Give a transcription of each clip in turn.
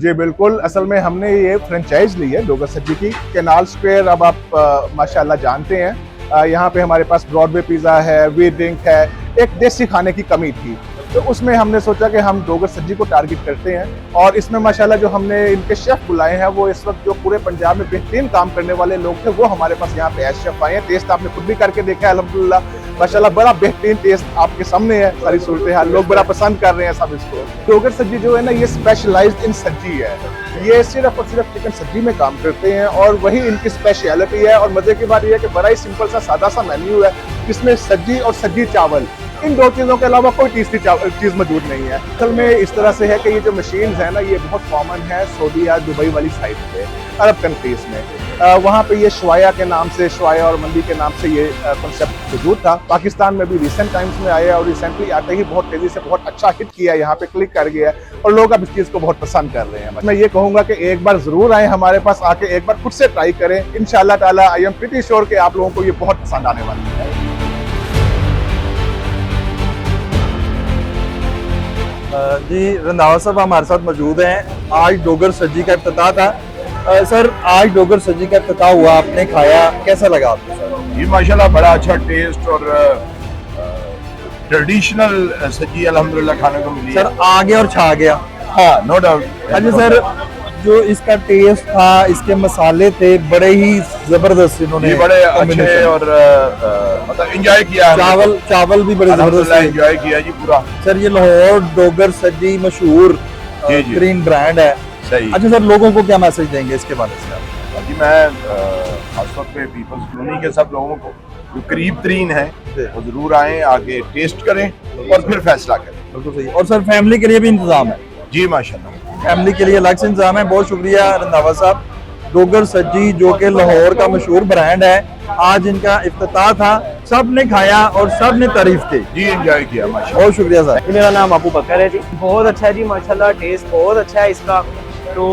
जी बिल्कुल, असल में हमने ये फ्रेंचाइज ली है डोगर सज्जी की। कैनाल स्क्वायर अब आप माशाल्लाह जानते हैं, यहाँ पे हमारे पास ब्रॉडवे पिज़्ज़ा है, वी ड्रिंक है। एक देसी खाने की कमी थी, तो उसमें हमने सोचा कि हम डोगर सज्जी को टारगेट करते हैं। और इसमें माशाल्लाह जो हमने इनके शेफ बुलाए हैं, वो इस वक्त जो पूरे पंजाब में बेहतरीन काम करने वाले लोग थे, वो हमारे पास यहाँ पे एज शेफ आए हैं। टेस्ट आपने खुद भी करके देखा है, अल्हम्दुलिल्लाह माशाल्लाह बड़ा बेहतरीन टेस्ट आपके सामने है। सारी सूरत हाल लोग बड़ा पसंद कर रहे हैं सब इसको। डोगर सज्जी जो है ना, ये स्पेशलाइज्ड इन सज्जी है। ये सिर्फ और सिर्फ चिकन सब्जी में काम करते हैं और वही इनकी स्पेशलिटी है। और मजे की बात यह है कि बड़ा ही सिंपल सा सादा सा मेन्यू है, जिसमें सब्जी और सज्जी चावल, इन दो चीज़ों के अलावा कोई तीसरी चीज़ मौजूद नहीं है। असल में इस तरह से है कि ये जो मशीन्स है ना, ये बहुत कॉमन है सऊदी या दुबई वाली साइड पे, अरब कंट्रीज में। वहाँ पे ये शवाया के नाम से, शवाया और मंदी के नाम से ये कॉन्सेप्ट मौजूद था। पाकिस्तान में भी रिसेंट टाइम्स में आया और रिसेंटली आते ही बहुत तेजी से बहुत अच्छा हिट किया, यहाँ पे क्लिक कर गया और लोग अब इस चीज़ को बहुत पसंद कर रहे हैं। मैं ये कहूँगा कि एक बार जरूर आए हमारे पास, आके एक बार खुद से ट्राई करें। इंशाल्लाह ताला आई एम प्रीटी श्योर कि आप लोगों को ये बहुत पसंद आने वाली है। जी, रंधावा साहब हमारे साथ मौजूद हैं। आज डोगर सज्जी का इफ्तिताह था। सर, आज डोगर सज्जी का इफ्तिताह हुआ, आपने खाया, कैसा लगा आपको सर? ये माशाल्लाह बड़ा अच्छा टेस्ट और ट्रेडिशनल सब्जी अल्हम्दुलिल्लाह खाने को मिली है। सर, आ गया और छा गया। हाँ, नो डाउट। अच्छा सर, जो इसका टेस्ट था, इसके मसाले थे, बड़े ही जबरदस्त इन्होंने ये बड़े अच्छे और मतलब एंजॉय किया। चावल भी बड़े जबरदस्त एंजॉय किया जी पूरा। सर, ये लाहौर डोगर सज्जी मशहूर ग्रीन ब्रांड है। सही। अच्छा सर, लोगों को क्या मैसेज देंगे इसके बारे में? जी, मैं खासतौर पे पीपल्स कॉलोनी के सब लोगों को जो करीब तरीन है वो जरूर आए, आके टेस्ट करें और फिर फैसला करें। बिल्कुल सही। और सर, फैमिली के लिए भी इंतजाम है? जी माशाल्लाह, फैमिली के लिए अलग से इंतजाम है। बहुत शुक्रिया रंधावा साहब। डोगर सज्जी जो कि लाहौर का मशहूर ब्रांड है, आज इनका इफ्तिताह था, सब ने खाया और सब ने तारीफ की। जी एंजॉय किया माशाल्लाह। बहुत शुक्रिया सर। मेरा नाम अबू बकर है जी। बहुत अच्छा है जी माशाल्लाह, टेस्ट बहुत अच्छा है इसका। तो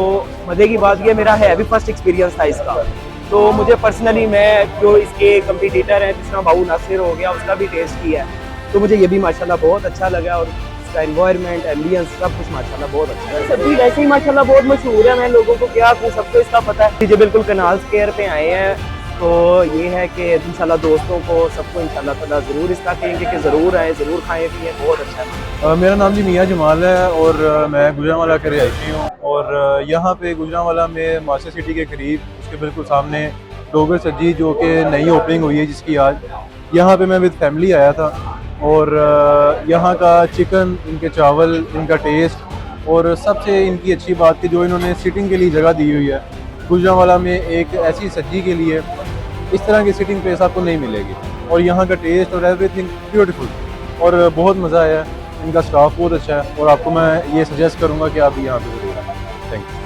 मज़े की बात ये, मेरा है भी फर्स्ट एक्सपीरियंस था इसका। तो मुझे पर्सनली, मैं जो इसके कंपटीटर हैं जिस तरह बाबू नासिर हो गया, उसका भी टेस्ट किया है, तो मुझे ये भी माशाल्लाह बहुत अच्छा लगा। और इसका एनवायरनमेंट, एम्बियंस, सब कुछ माशाल्लाह बहुत अच्छा है। सब्जी वैसे ही माशाल्लाह बहुत मशहूर है, मैं लोगों को क्या कहूँ, सबको इसका पता है। जी बिल्कुल, कैनाल स्क्वायर पे आए हैं, तो ये है कि इंशाल्लाह दोस्तों को सबको इंशाल्लाह ताला ज़रूर इसका कहेंगे कि ज़रूर आए, ज़रूर खाएँ पिए, बहुत अच्छा है। मेरा नाम जी मियाँ जमाल है और मैं गुजरांवाला का रिहायशी हूँ। और यहाँ पे गुजरांवाला में मास्टर सिटी के करीब, उसके बिल्कुल सामने डोगर सज्जी जो कि नई ओपनिंग हुई है जिसकी आज, यहाँ पे मैं विद फैमिली आया था। और यहाँ का चिकन, इनके चावल, इनका टेस्ट और सबसे इनकी अच्छी बात थी जो इन्होंने सिटिंग के लिए जगह दी हुई है। गुजरांवाला में एक ऐसी सज्जी के लिए इस तरह की सिटिंग प्लेस आपको नहीं मिलेगी और यहाँ का टेस्ट और एवरीथिंग ब्यूटीफुल और बहुत मज़ा आया। इनका स्टाफ बहुत अच्छा है और आपको मैं ये सजेस्ट करूँगा कि आप भी यहाँ पे ज़रूर आएँ। Thank you.